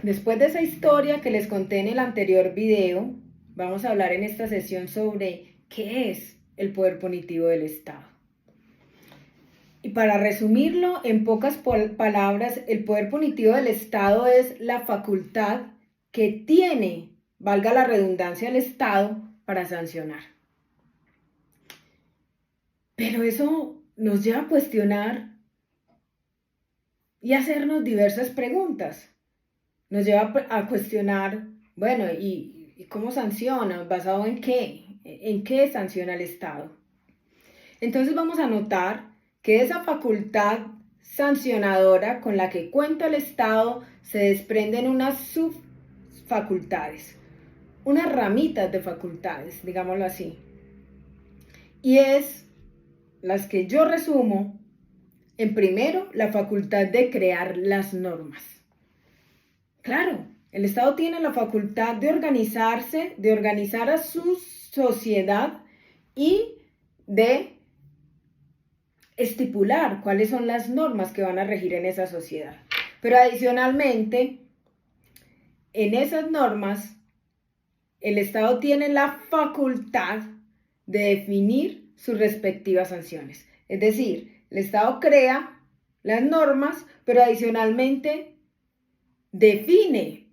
Después de esa historia que les conté en el anterior video, vamos a hablar en esta sesión sobre qué es el poder punitivo del Estado. Y para resumirlo en pocas palabras, el poder punitivo del Estado es la facultad que tiene, valga la redundancia, el Estado para sancionar. Pero eso nos lleva a cuestionar y hacernos diversas preguntas. Nos lleva a cuestionar, bueno, ¿y cómo sanciona? ¿Basado en qué? ¿En qué sanciona el Estado? Entonces vamos a notar que esa facultad sancionadora con la que cuenta el Estado se desprenden unas subfacultades, unas ramitas de facultades, digámoslo así. Y es las que yo resumo en primero, la facultad de crear las normas. Claro, el Estado tiene la facultad de organizarse, de organizar a su sociedad y de estipular cuáles son las normas que van a regir en esa sociedad. Pero adicionalmente, en esas normas, el Estado tiene la facultad de definir sus respectivas sanciones. Es decir, el Estado crea las normas, pero adicionalmente define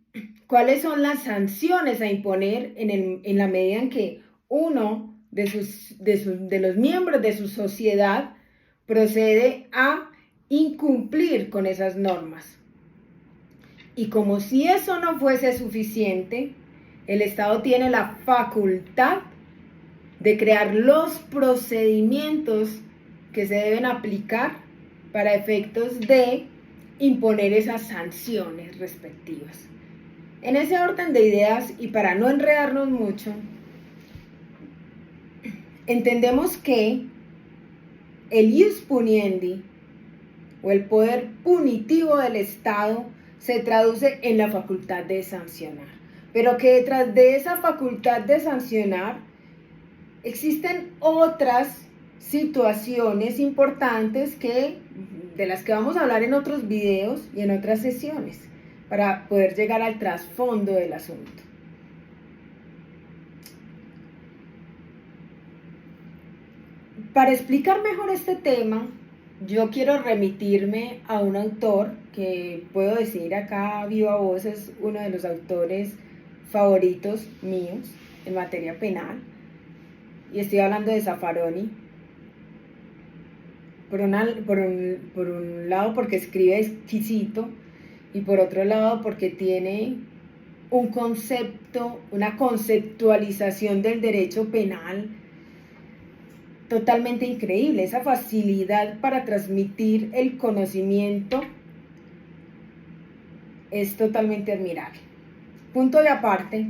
cuáles son las sanciones a imponer en la medida en que uno de los miembros de su sociedad procede a incumplir con esas normas. Y como si eso no fuese suficiente, el Estado tiene la facultad de crear los procedimientos que se deben aplicar para efectos de imponer esas sanciones respectivas. En ese orden de ideas, y para no enredarnos mucho, entendemos que el ius puniendi, o el poder punitivo del Estado, se traduce en la facultad de sancionar. Pero que detrás de esa facultad de sancionar existen otras situaciones importantes de las que vamos a hablar en otros videos y en otras sesiones, para poder llegar al trasfondo del asunto. Para explicar mejor este tema, yo quiero remitirme a un autor que puedo decir acá a viva voz es uno de los autores favoritos míos en materia penal, y estoy hablando de Zaffaroni. Por un lado porque escribe exquisito, y por otro lado porque tiene un concepto, una conceptualización del derecho penal totalmente increíble. Esa facilidad para transmitir el conocimiento es totalmente admirable. Punto de aparte,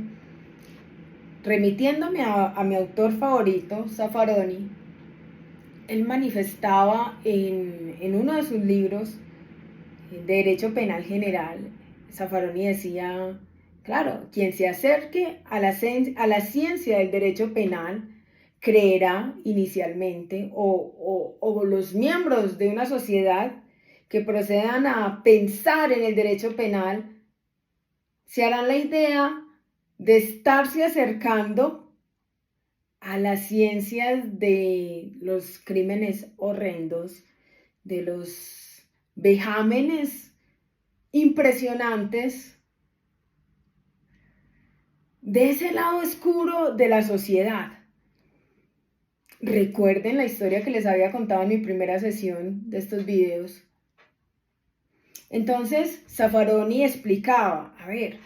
remitiéndome a mi autor favorito, Zaffaroni, él manifestaba en uno de sus libros de Derecho Penal General, Zaffaroni decía, claro, quien se acerque a la ciencia del derecho penal creerá inicialmente, o los miembros de una sociedad que procedan a pensar en el derecho penal, se harán la idea de estarse acercando a las ciencias de los crímenes horrendos, de los vejámenes impresionantes, de ese lado oscuro de la sociedad. Recuerden la historia que les había contado en mi primera sesión de estos videos. Entonces, Zaffaroni explicaba, a ver,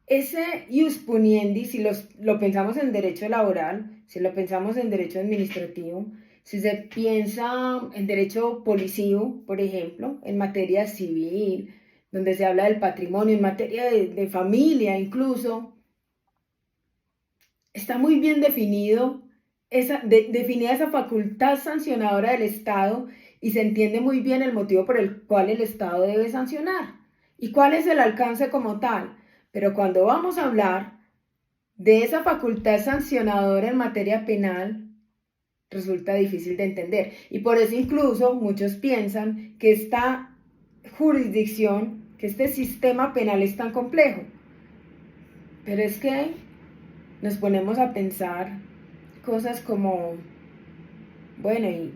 ese ius puniendi, si lo pensamos en derecho laboral, si lo pensamos en derecho administrativo, si se piensa en derecho policivo, por ejemplo, en materia civil, donde se habla del patrimonio, en materia de familia incluso, está muy bien definida esa facultad sancionadora del Estado, y se entiende muy bien el motivo por el cual el Estado debe sancionar y cuál es el alcance como tal. Pero cuando vamos a hablar de esa facultad sancionadora en materia penal, resulta difícil de entender. Y por eso incluso muchos piensan que esta jurisdicción que este sistema penal es tan complejo. Pero es que nos ponemos a pensar cosas como, bueno, ¿y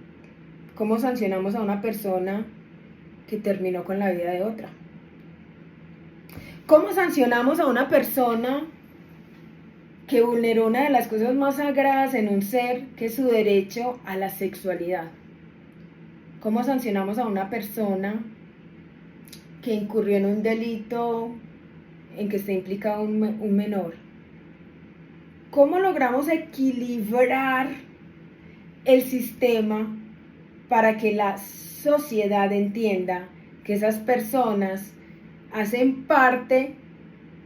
cómo sancionamos a una persona que terminó con la vida de otra? ¿Cómo sancionamos a una persona que vulneró una de las cosas más sagradas en un ser, que es su derecho a la sexualidad? ¿Cómo sancionamos a una persona que incurrió en un delito en que esté implicado un menor? ¿Cómo logramos equilibrar el sistema para que la sociedad entienda que esas personas hacen parte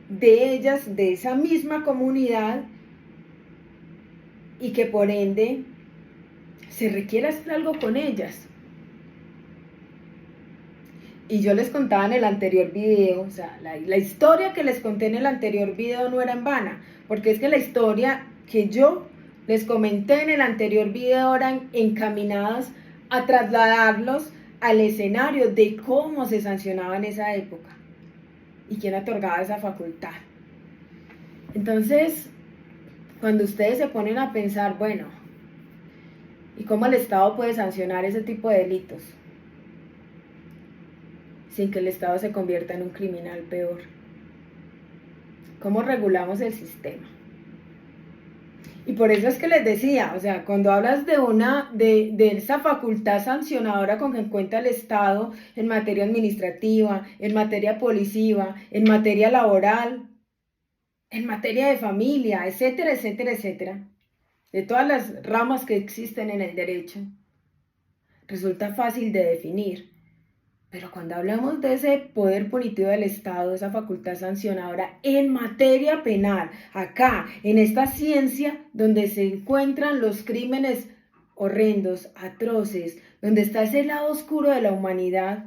de ellas, de esa misma comunidad, y que por ende se requiere hacer algo con ellas? Y yo les contaba en el anterior video, o sea, la historia que les conté en el anterior video no era en vana, porque es que la historia que yo les comenté en el anterior video eran encaminadas a trasladarlos al escenario de cómo se sancionaba en esa época y quién otorgaba esa facultad. Entonces, cuando ustedes se ponen a pensar, bueno, ¿y cómo el Estado puede sancionar ese tipo de delitos sin que el Estado se convierta en un criminal peor? ¿Cómo regulamos el sistema? Y por eso es que les decía, o sea, cuando hablas de esa facultad sancionadora con que cuenta el Estado en materia administrativa, en materia policiva, en materia laboral, en materia de familia, etcétera, etcétera, etcétera, de todas las ramas que existen en el derecho, resulta fácil de definir. Pero cuando hablamos de ese poder punitivo del Estado, esa facultad sancionadora en materia penal, acá, en esta ciencia donde se encuentran los crímenes horrendos, atroces, donde está ese lado oscuro de la humanidad,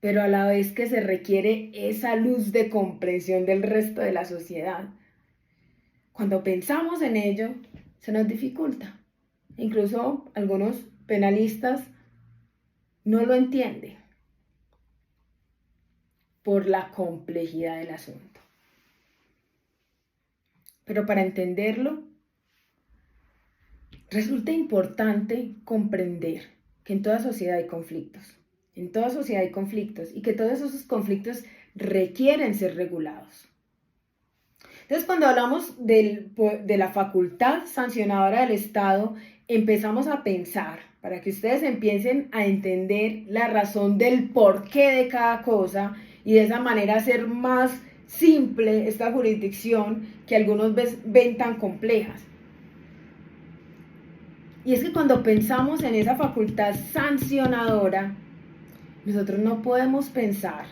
pero a la vez que se requiere esa luz de comprensión del resto de la sociedad, cuando pensamos en ello, se nos dificulta. Incluso algunos penalistas no lo entienden por la complejidad del asunto. Pero para entenderlo, resulta importante comprender que en toda sociedad hay conflictos, y que todos esos conflictos requieren ser regulados. Entonces, cuando hablamos de la facultad sancionadora del Estado, empezamos a pensar, para que ustedes empiecen a entender la razón del porqué de cada cosa, y de esa manera hacer más simple esta jurisdicción que algunos ven tan complejas. Y es que cuando pensamos en esa facultad sancionadora, nosotros no podemos pensar,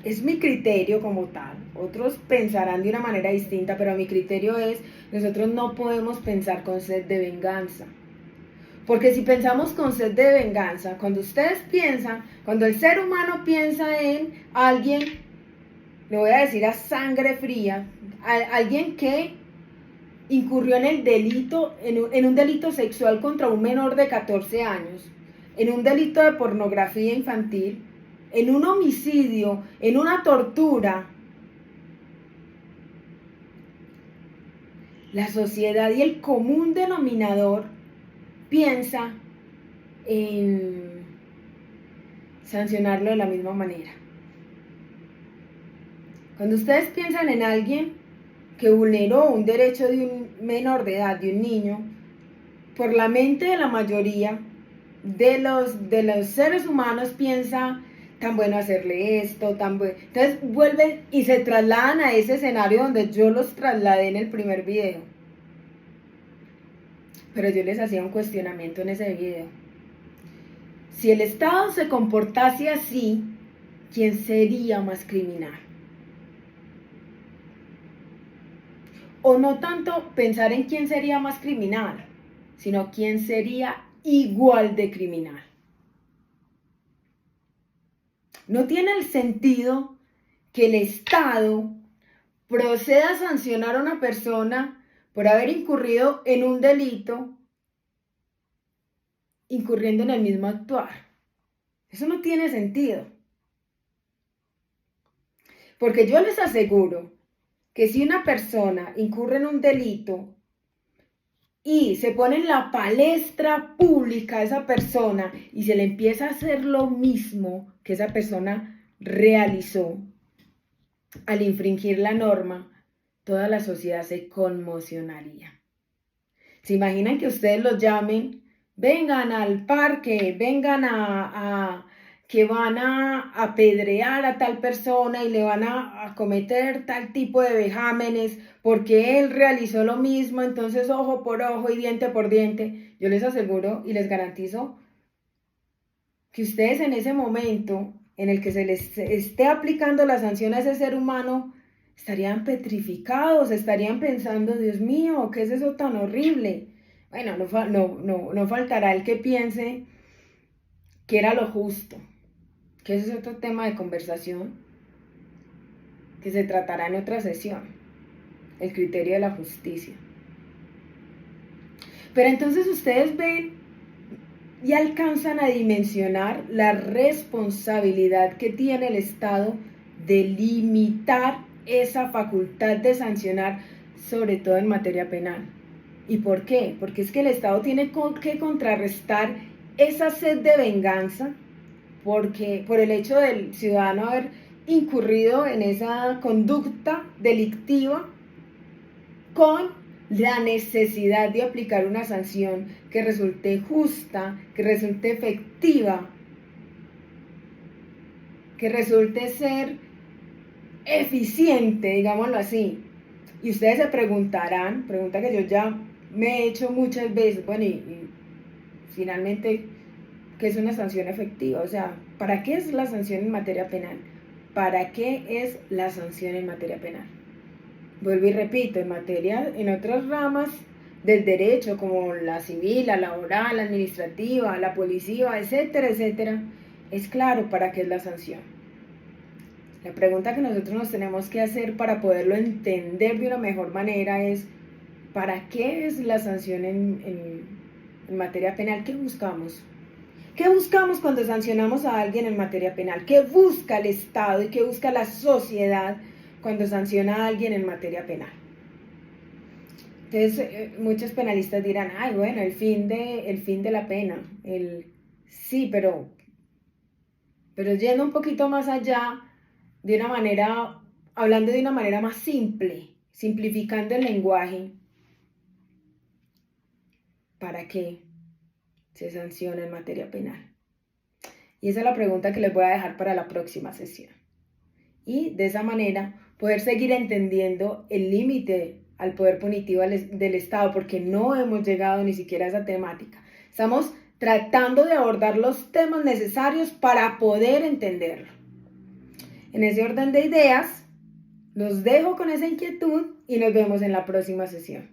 es mi criterio como tal, otros pensarán de una manera distinta, pero mi criterio es, nosotros no podemos pensar con sed de venganza. Porque si pensamos con sed de venganza, cuando ustedes piensan, cuando el ser humano piensa en alguien, le voy a decir a sangre fría, alguien que incurrió en el delito, en un delito sexual contra un menor de 14 años, en un delito de pornografía infantil, en un homicidio, en una tortura, la sociedad y el común denominador piensa en sancionarlo de la misma manera. Cuando ustedes piensan en alguien que vulneró un derecho de un menor de edad, de un niño, por la mente de la mayoría de los seres humanos piensa, tan bueno hacerle esto, tan bueno. Entonces vuelven y se trasladan a ese escenario donde yo los trasladé en el primer video. Pero yo les hacía un cuestionamiento en ese video. Si el Estado se comportase así, ¿quién sería más criminal? O no tanto pensar en quién sería más criminal, sino quién sería igual de criminal. No tiene el sentido que el Estado proceda a sancionar a una persona por haber incurrido en un delito, incurriendo en el mismo actuar. Eso no tiene sentido. Porque yo les aseguro que si una persona incurre en un delito y se pone en la palestra pública a esa persona y se le empieza a hacer lo mismo que esa persona realizó al infringir la norma, toda la sociedad se conmocionaría. ¿Se imaginan que ustedes los llamen? Vengan al parque, vengan que van a apedrear a tal persona y le van a cometer tal tipo de vejámenes porque él realizó lo mismo, entonces ojo por ojo y diente por diente. Yo les aseguro y les garantizo que ustedes en ese momento en el que se les esté aplicando la sanción a ese ser humano, estarían petrificados, estarían pensando, Dios mío, ¿qué es eso tan horrible? Bueno, no faltará el que piense que era lo justo, que ese es otro tema de conversación que se tratará en otra sesión, el criterio de la justicia. Pero entonces ustedes ven y alcanzan a dimensionar la responsabilidad que tiene el Estado de limitar esa facultad de sancionar, sobre todo en materia penal. ¿Y por qué? Porque es que el Estado tiene que contrarrestar esa sed de venganza, porque por el hecho del ciudadano haber incurrido en esa conducta delictiva, con la necesidad de aplicar una sanción que resulte justa, que resulte efectiva, que resulte ser eficiente, digámoslo así. Y ustedes se preguntarán, pregunta que yo ya me he hecho muchas veces, bueno, y finalmente, ¿qué es una sanción efectiva? O sea, ¿para qué es la sanción en materia penal? ¿Para qué es la sanción en materia penal? Vuelvo y repito, en otras ramas del derecho, como la civil, la laboral, la administrativa, la policía, etcétera, etcétera, es claro para qué es la sanción. La pregunta que nosotros nos tenemos que hacer para poderlo entender de una mejor manera es, ¿para qué es la sanción en materia penal? ¿Qué buscamos? ¿Qué buscamos cuando sancionamos a alguien en materia penal? ¿Qué busca el Estado y qué busca la sociedad cuando sanciona a alguien en materia penal? Entonces, muchos penalistas dirán, ay, bueno, el fin de la pena. Sí, pero yendo un poquito más allá, hablando de una manera más simple, simplificando el lenguaje, ¿para qué se sanciona en materia penal? Y esa es la pregunta que les voy a dejar para la próxima sesión. Y de esa manera poder seguir entendiendo el límite al poder punitivo del Estado, porque no hemos llegado ni siquiera a esa temática. Estamos tratando de abordar los temas necesarios para poder entenderlo. En ese orden de ideas, los dejo con esa inquietud y nos vemos en la próxima sesión.